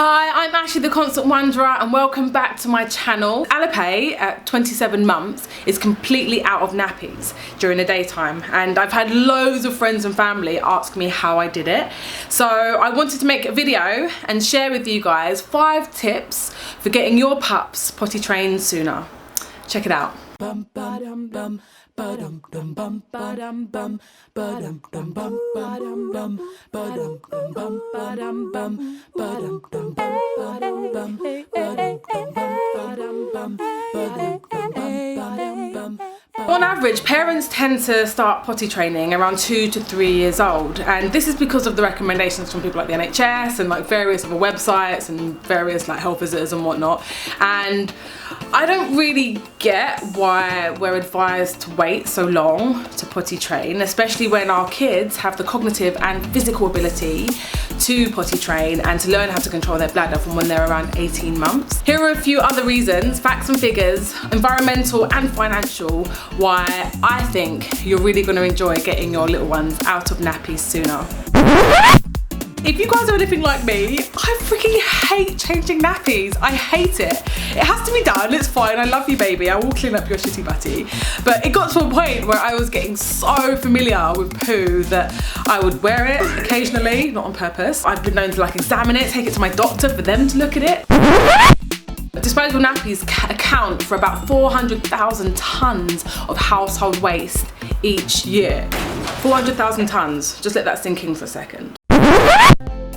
Hi, I'm Ashley the Constant Wanderer and welcome back to my channel. Alipe at 27 months is completely out of nappies during the daytime, and I've had loads of friends and family ask me how I did it. So I wanted to make a video and share with you guys 5 tips for getting your pups potty trained sooner. Check it out. On average, parents tend to start potty training around 2 to 3 years old, and this is because of the recommendations from people like the NHS and like various other websites and various like health visitors and whatnot. And I don't really get why we're advised to wait so long to potty train, especially when our kids have the cognitive and physical ability to potty train and to learn how to control their bladder from when they're around 18 months. Here are a few other reasons, facts and figures, environmental and financial, why I think you're really going to enjoy getting your little ones out of nappies sooner. If you guys are anything like me, I freaking hate changing nappies. I hate it. It has to be done, it's fine, I love you baby, I will clean up your shitty butty. But it got to a point where I was getting so familiar with poo that I would wear it occasionally, not on purpose. I've been known to like examine it, take it to my doctor for them to look at it. Disposable nappies account for about 400,000 tonnes of household waste each year. 400,000 tonnes, just let that sink in for a second.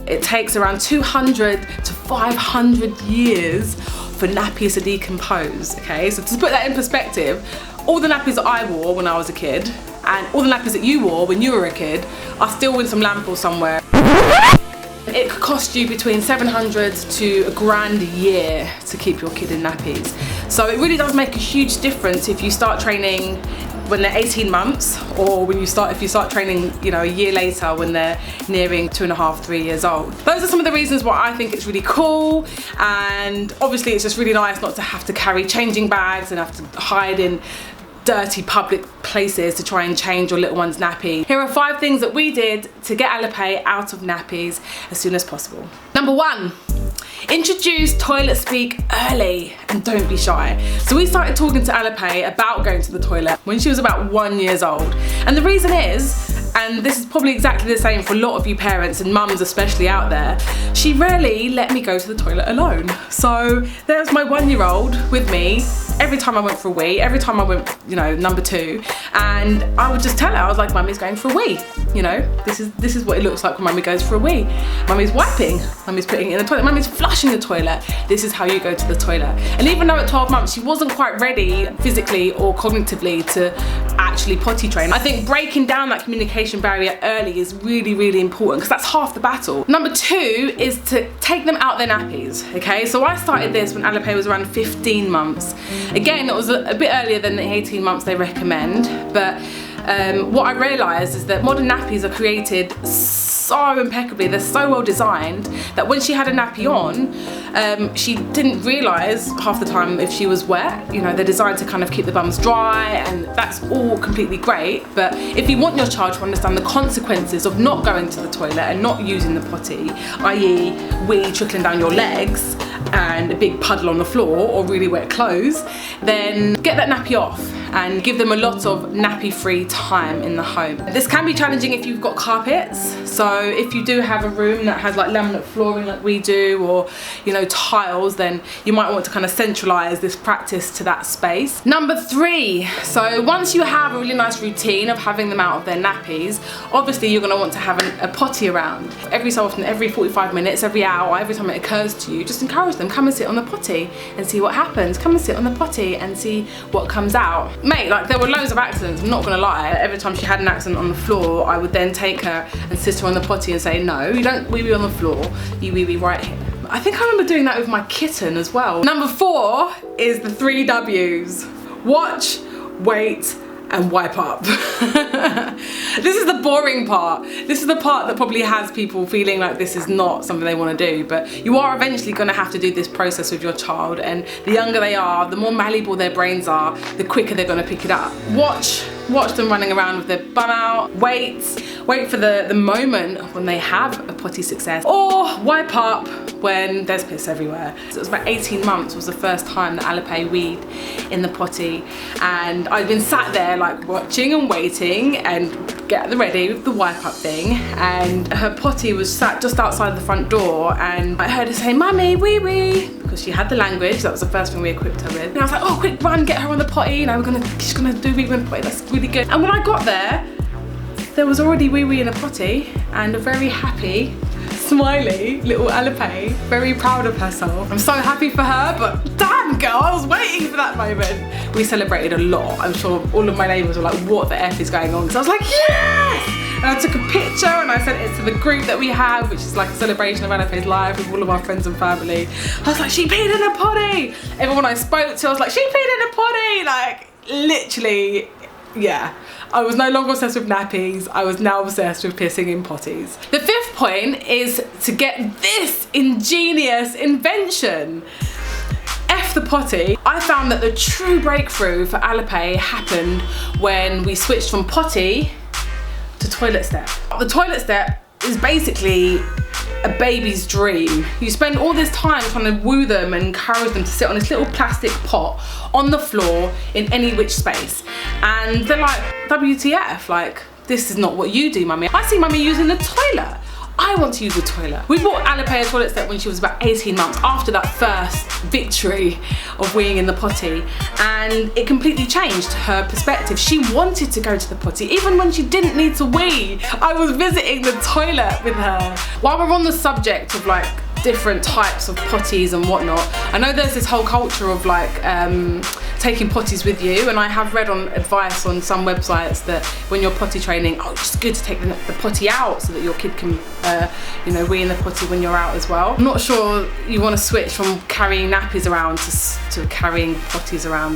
It takes around 200 to 500 years for nappies to decompose, okay? So to put that in perspective, all the nappies that I wore when I was a kid and all the nappies that you wore when you were a kid are still in some landfill somewhere. It could cost you between 700 to $1,000 a year to keep your kid in nappies. So it really does make a huge difference if you start training when they're 18 months or if you start training, you know, a year later when they're nearing 2.5, 3 years old. Those are some of the reasons why I think it's really cool, and obviously it's just really nice not to have to carry changing bags and have to hide in dirty public places to try and change your little one's nappy. Here are 5 things that we did to get Alipe out of nappies as soon as possible. Number 1. Introduce toilet speak early and don't be shy. So we started talking to Alipe about going to the toilet when she was about 1 year old. And the reason is, and this is probably exactly the same for a lot of you parents and mums especially out there, she rarely let me go to the toilet alone. So there's my 1-year-old with me every time I went for a wee, every time I went, you know, number 2, and I would just tell her, I was like, Mummy's going for a wee. You know, this is what it looks like when Mummy goes for a wee. Mummy's wiping, Mummy's putting it in the toilet, Mummy's flushing the toilet. This is how you go to the toilet. And even though at 12 months she wasn't quite ready physically or cognitively to actually potty train, I think breaking down that communication barrier early is really, really important because that's half the battle. Number 2 is to take them out their nappies, okay? So I started this when Alipe was around 15 months. Again, it was a bit earlier than the 18 months they recommend, but what I realised is that modern nappies are created so impeccably, they're so well designed that when she had a nappy on, she didn't realise half the time if she was wet. You know, they're designed to kind of keep the bums dry, and that's all completely great. But if you want your child to understand the consequences of not going to the toilet and not using the potty, i.e. wee trickling down your legs and a big puddle on the floor or really wet clothes, then get that nappy off and give them a lot of nappy-free time in the home. This can be challenging if you've got carpets. So if you do have a room that has like laminate flooring like we do, or you know, tiles, then you might want to kind of centralize this practice to that space. Number 3, so once you have a really nice routine of having them out of their nappies, obviously you're going to want to have a potty around. Every so often, every 45 minutes, every hour, every time it occurs to you, just encourage them, come and sit on the potty and see what happens. Come and sit on the potty and see what comes out. Mate, like there were loads of accidents, I'm not gonna lie. Every time she had an accident on the floor, I would then take her and sit her on the potty and say, no, you don't wee-wee on the floor, you wee-wee right here. I think I remember doing that with my kitten as well. Number 4 is the 3 W's. Watch, wait, and wipe up. This is the boring part. This is the part that probably has people feeling like this is not something they want to do, but you are eventually going to have to do this process with your child, and the younger they are, the more malleable their brains are, the quicker they're going to pick it up. Watch them running around with their bum out, wait wait for the moment when they have a potty success, or wipe up when there's piss everywhere. So it was about 18 months was the first time that Alipe weed in the potty, and I'd been sat there like watching and waiting and get ready with the wipe up thing, and her potty was sat just outside the front door, and I heard her say, "Mummy, wee wee," because she had the language. That was the first thing we equipped her with. And I was like, "Oh, quick, run, get her on the potty, you know, she's gonna do wee wee in the potty, that's really good." And when I got there was already wee wee in a potty, and a very happy, smiley little Alipe, very proud of herself. I'm so happy for her, but damn girl, I was waiting for that moment. We celebrated a lot. I'm sure all of my neighbours were like, what the F is going on? So I was like, yes! And I took a picture and I sent it to the group that we have, which is like a celebration of Alipe's life with all of our friends and family. I was like, she peed in a potty. Everyone I spoke to, I was like, she peed in a potty. Like, literally, yeah. I was no longer obsessed with nappies, I was now obsessed with pissing in potties. The fifth point is to get this ingenious invention. F the potty. I found that the true breakthrough for Alipe happened when we switched from potty to toilet step. The toilet step is basically a baby's dream. You spend all this time trying to woo them and encourage them to sit on this little plastic pot on the floor in any which space. And they're like, WTF, like, this is not what you do, mummy. I see mummy using the toilet. I want to use the toilet. We bought Alipe a toilet step when she was about 18 months after that first victory of weeing in the potty, and it completely changed her perspective. She wanted to go to the potty even when she didn't need to wee. I was visiting the toilet with her. While we're on the subject of like different types of potties and whatnot, I know there's this whole culture of like taking potties with you, and I have read on advice on some websites that when you're potty training, oh, it's good to take the potty out so that your kid can you know, wee in the potty when you're out as well. I'm not sure you want to switch from carrying nappies around to carrying potties around.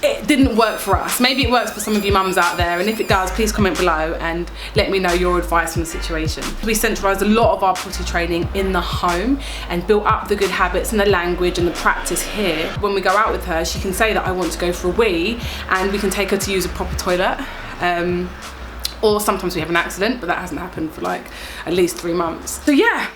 It didn't work for us. Maybe it works for some of you mums out there, and if it does, please comment below and let me know your advice on the situation. We centralised a lot of our potty training in the home and built up the good habits and the language and the practice here. When we go out with her, she can say that I want to go for a wee, and we can take her to use a proper toilet. Or sometimes we have an accident, but that hasn't happened for like at least 3 months. So yeah.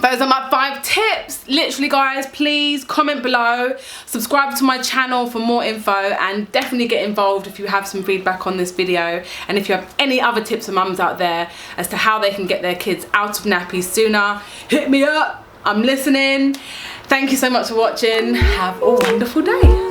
Those are my 5 tips. Literally guys, please comment below, subscribe to my channel for more info, and definitely get involved if you have some feedback on this video, and if you have any other tips for mums out there as to how they can get their kids out of nappies sooner, hit me up, I'm listening. Thank you so much for watching. Have a wonderful day.